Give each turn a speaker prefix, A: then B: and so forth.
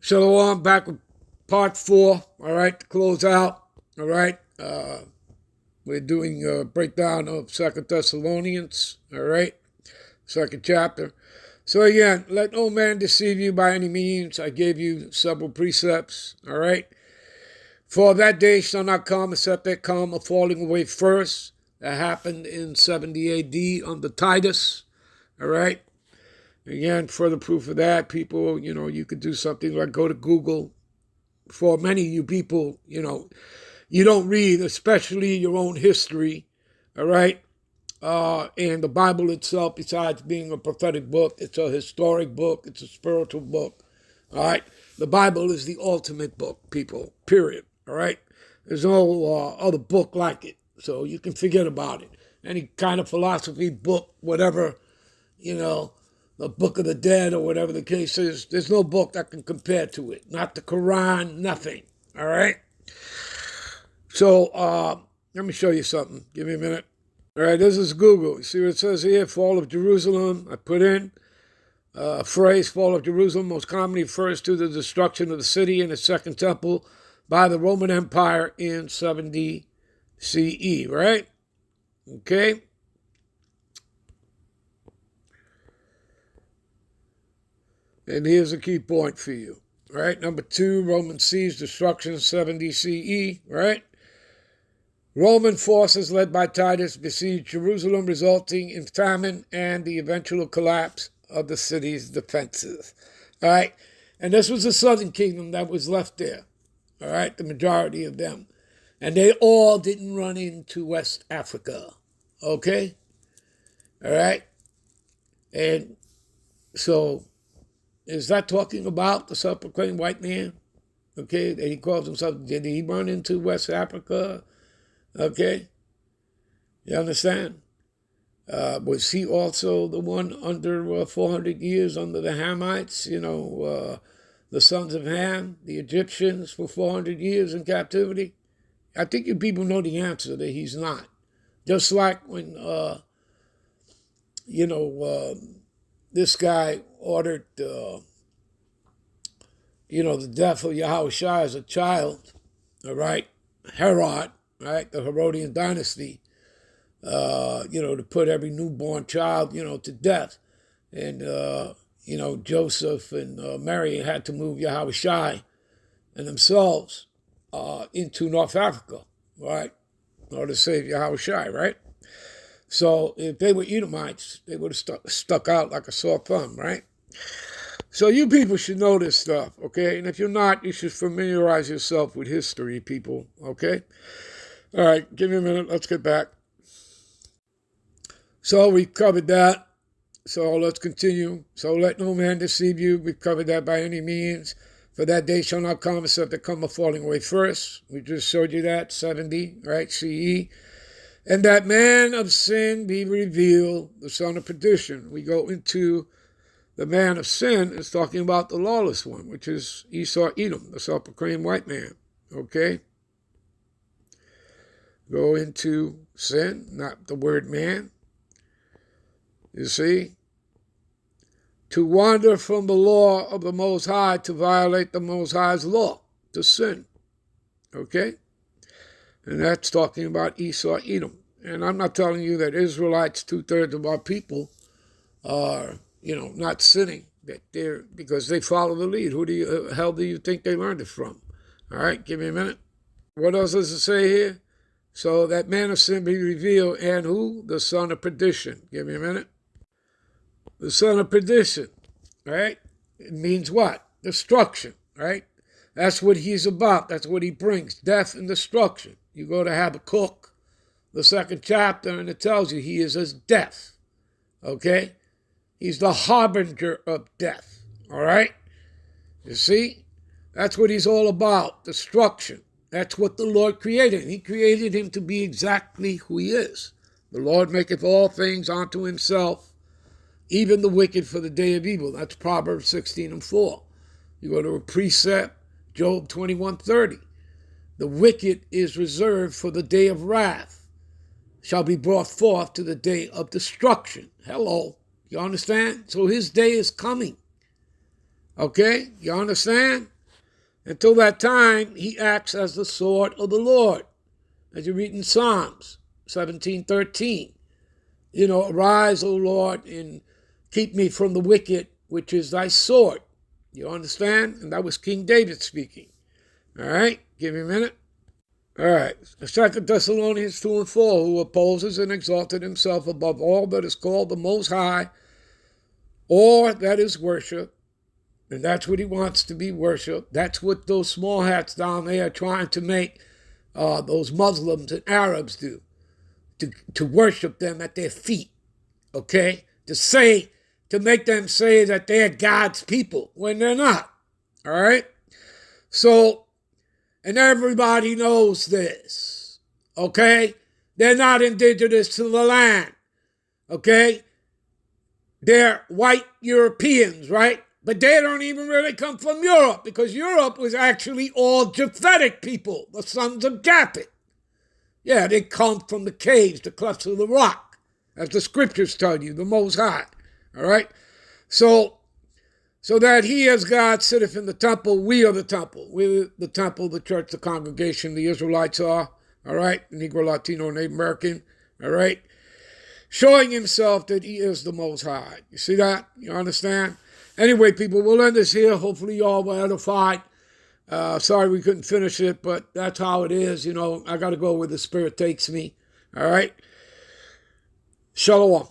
A: Shalom, back with part 4, all right, to close out, all right. We're doing a breakdown of 2 Thessalonians, all right, second chapter. So again, let no man deceive you by any means. I gave you several precepts, all right. For that day shall not come except there come a falling away first. That happened in 70 AD under Titus, all right. Again, further proof of that, people, you could do something like go to Google. For many of you people, you don't read, especially your own history, all right? And the Bible itself, besides being a prophetic book, it's a historic book, it's a spiritual book, all right? The Bible is the ultimate book, people, period, all right? There's no other book like it, so you can forget about it. Any kind of philosophy book, whatever, the Book of the Dead or whatever the case is, there's no book that can compare to it. Not the Quran, nothing. All right? So let me show you something. Give me a minute. All right, this is Google. You see what it says here? Fall of Jerusalem. I put in a phrase, fall of Jerusalem, most commonly refers to the destruction of the city and its second temple by the Roman Empire in 70 CE, right? Okay? And here's a key point for you, right? Number 2, Roman siege, destruction, 70 CE, right? Roman forces led by Titus besieged Jerusalem, resulting in famine and the eventual collapse of the city's defenses, all right? And this was the southern kingdom that was left there, all right? The majority of them. And they all didn't run into West Africa, okay? All right? And so is that talking about the self-proclaimed white man? Okay, that he calls himself, did he run into West Africa? Okay, you understand? Was he also the one under 400 years under the Hamites, the sons of Ham, the Egyptians for 400 years in captivity? I think you people know the answer that he's not. Just like when, this guy ordered, the death of Yahushua as a child, all right? Herod, right? The Herodian dynasty, to put every newborn child, to death. And, Joseph and Mary had to move Yahushua and themselves into North Africa, right? In order to save Yahushua, right? So if they were Edomites, they would have stuck out like a sore thumb, right? So you people should know this stuff, okay? And if you're not, you should familiarize yourself with history, people, okay? All right, give me a minute. Let's get back. So we covered that. So let's continue. So let no man deceive you. We've covered that by any means. For that day shall not come except there come a falling away first. We just showed you that, 70, right, CE. And that man of sin be revealed, the son of perdition. We go into the man of sin is talking about the lawless one, which is Esau Edom, the self-proclaimed white man, okay? Go into sin, not the word man. You see? To wander from the law of the Most High, to violate the Most High's law, to sin, okay? And that's talking about Esau Edom. And I'm not telling you that Israelites, 2/3 of our people, are, not sinning, that they're, because they follow the lead. Who the hell do you think they learned it from? All right, give me a minute. What else does it say here? So that man of sin be revealed, and who? The son of perdition. Give me a minute. The son of perdition, right? It means what? Destruction, right? That's what he's about. That's what he brings, death and destruction. You go to Habakkuk, the 2nd chapter, and it tells you he is as death, okay? He's the harbinger of death, all right? You see? That's what he's all about, destruction. That's what the Lord created. He created him to be exactly who he is. The Lord maketh all things unto himself, even the wicked for the day of evil. That's Proverbs 16:4. You go to a precept, Job 21:30. The wicked is reserved for the day of wrath, shall be brought forth to the day of destruction. Hello. You understand? So his day is coming. Okay, you understand? Until that time, he acts as the sword of the Lord, as you read in Psalms 17:13. Arise, O Lord, and keep me from the wicked, which is thy sword. You understand? And that was King David speaking. All right, give me a minute. All right, 2 Thessalonians 2:4, who opposes and exalted himself above all that is called the Most High, or that is worship, and that's what he wants to be worshipped. That's what those small hats down there are trying to make those Muslims and Arabs do, to worship them at their feet, okay? To make them say that they're God's people when they're not, all right? So, and everybody knows this, okay? They're not indigenous to the land, okay? They're white Europeans, right? But they don't even really come from Europe, because Europe was actually all Japhetic people, the sons of Japhet. Yeah, they come from the caves, the clefts of the rock, as the scriptures tell you, the Most High, all right? So that he as God sitteth in the temple, we are the temple. We're the temple, the church, the congregation, the Israelites are, all right? Negro, Latino, and Native American, all right? Showing himself that he is the Most High. You see that? You understand? Anyway, people, we'll end this here. Hopefully you all were edified. Sorry we couldn't finish it, but that's how it is. I got to go where the Spirit takes me. All right? Shalom.